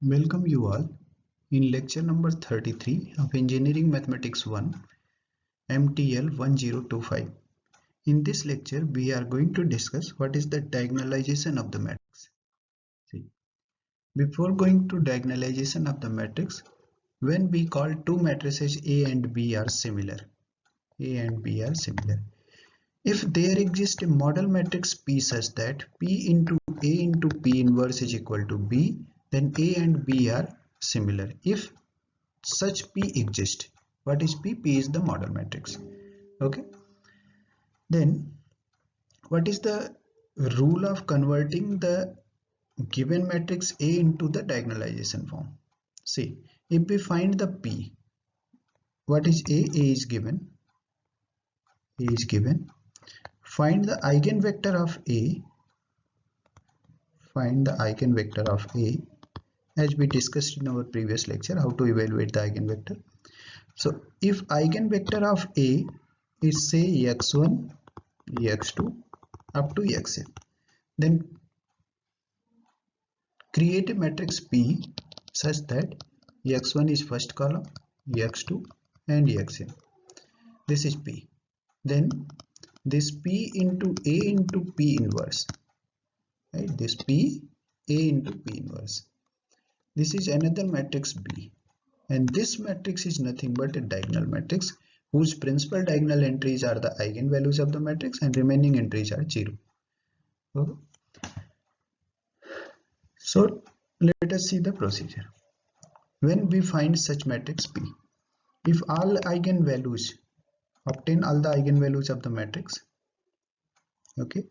Welcome you all in lecture number 33 of Engineering Mathematics 1 MTL 1025. In this lecture we are going to discuss what is the diagonalization of the matrix. See, before going to diagonalization of the matrix, when we call two matrices A and B are similar, if there exists a model matrix P such that P into A into P inverse is equal to B, then A and B are similar. If such P exists, what is P? P is the model matrix. Okay. Then what is the rule of converting the given matrix A into the diagonalization form? See, if we find the P, what is A? A is given. A is given. Find the eigenvector of A. Find the eigenvector of A, as we discussed in our previous lecture, how to evaluate the eigenvector. So if eigenvector of A is say x1, x2 up to xn, then create a matrix P such that x1 is first column, x2 and xn. This is P. Then this P into A into P inverse, right? This P A into P inverse. This is another matrix B, and this matrix is nothing but a diagonal matrix whose principal diagonal entries are the eigenvalues of the matrix and remaining entries are 0. Okay. So let us see the procedure. When we find such matrix P, if all eigenvalues, obtain all the eigenvalues of the matrix, okay,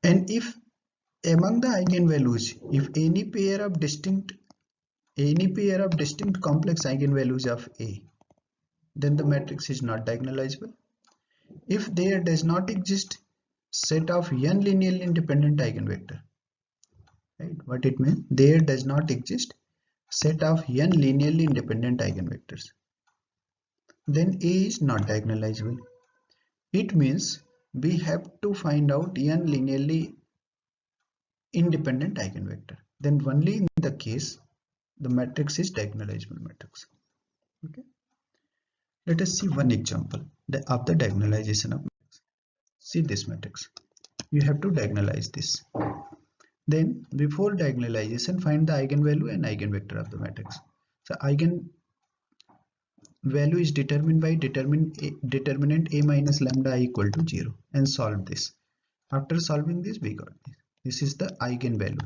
and if among the eigenvalues, if any pair of distinct complex eigenvalues of A, then the matrix is not diagonalizable. If there does not exist set of n linearly independent eigenvector, right? What it means? There does not exist set of n linearly independent eigenvectors, then A is not diagonalizable. It means we have to find out n linearly independent eigenvector. Then only in the case the matrix is diagonalizable matrix. Okay. Let us see one example of the diagonalization of matrix. See this matrix. You have to diagonalize this. Then before diagonalization, find the eigenvalue and eigenvector of the matrix. So eigenvalue is determined by determinant A minus lambda I equal to 0 and solve this. After solving this, we got this. This is the eigenvalue.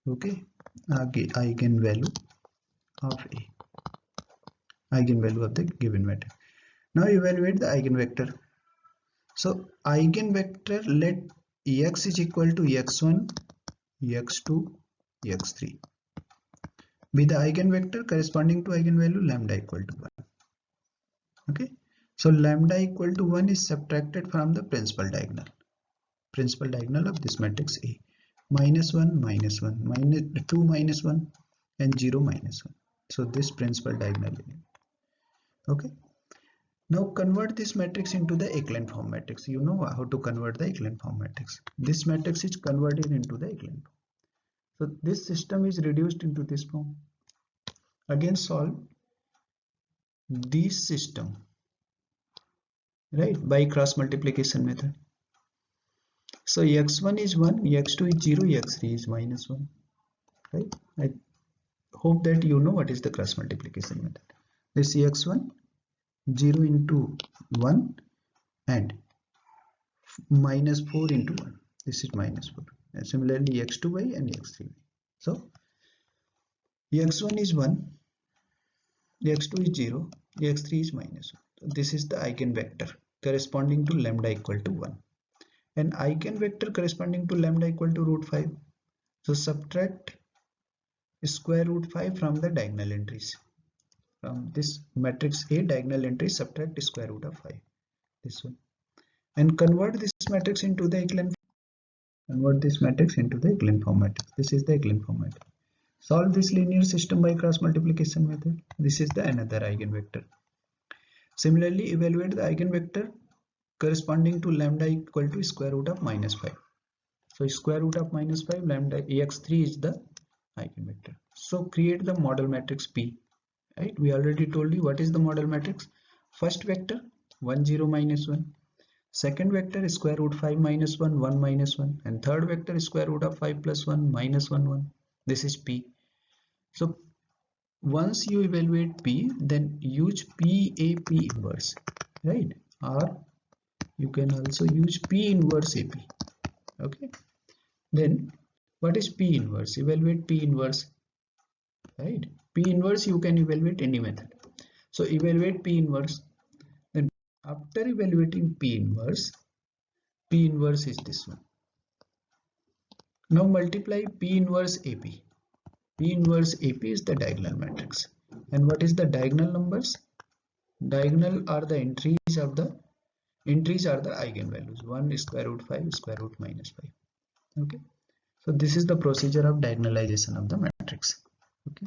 Okay, eigenvalue of A. Eigenvalue of the given matrix. Now evaluate the eigenvector. So eigenvector, let x is equal to x1, x2, x3 be the eigenvector corresponding to eigenvalue lambda equal to 1. Okay, so lambda equal to 1 is subtracted from the principal diagonal of this matrix A. Minus 1, minus 1, minus 2, minus 1 and 0, minus 1. So this principal diagonal. Okay. Now convert this matrix into the echelon form matrix. You know how to convert the echelon form matrix. This matrix is converted into the echelon form. So this system is reduced into this form. Again solve this system, right, by cross multiplication method. So x1 is 1, x2 is 0, x3 is minus 1. Right? I hope that you know what is the cross multiplication method. This x1 0 into 1 and minus 4 into 1. This is minus 4. And similarly x2y and x3y. So x1 is 1, x2 is 0, x3 is minus 1. So this is the eigenvector corresponding to lambda equal to 1. And eigenvector corresponding to lambda equal to root 5. So subtract square root 5 from the diagonal entries. From this matrix A diagonal entry, subtract square root of 5. This one. And convert this matrix into the echelon form matrix. This is the echelon form matrix. Solve this linear system by cross multiplication method. This is the another eigenvector. Similarly, evaluate the eigenvector corresponding to lambda equal to square root of minus 5. So square root of minus 5, lambda x3 is the eigenvector. So create the model matrix P. Right? We already told you what is the model matrix. First vector 1 0 minus 1. Second vector is square root 5 minus 1 1 minus 1, and third vector is square root of 5 plus 1 minus 1 1. This is P. So once you evaluate P, then use PAP inverse, right? Or you can also use P inverse AP. Okay. Then what is P inverse? Evaluate P inverse, right? P inverse you can evaluate any method. So evaluate P inverse. Then after evaluating P inverse is this one. Now multiply P inverse AP. P inverse AP is the diagonal matrix. And what is the diagonal numbers? Diagonal are the entries are the eigenvalues. 1 square root 5 square root minus 5. Okay. So this is the procedure of diagonalization of the matrix. Okay.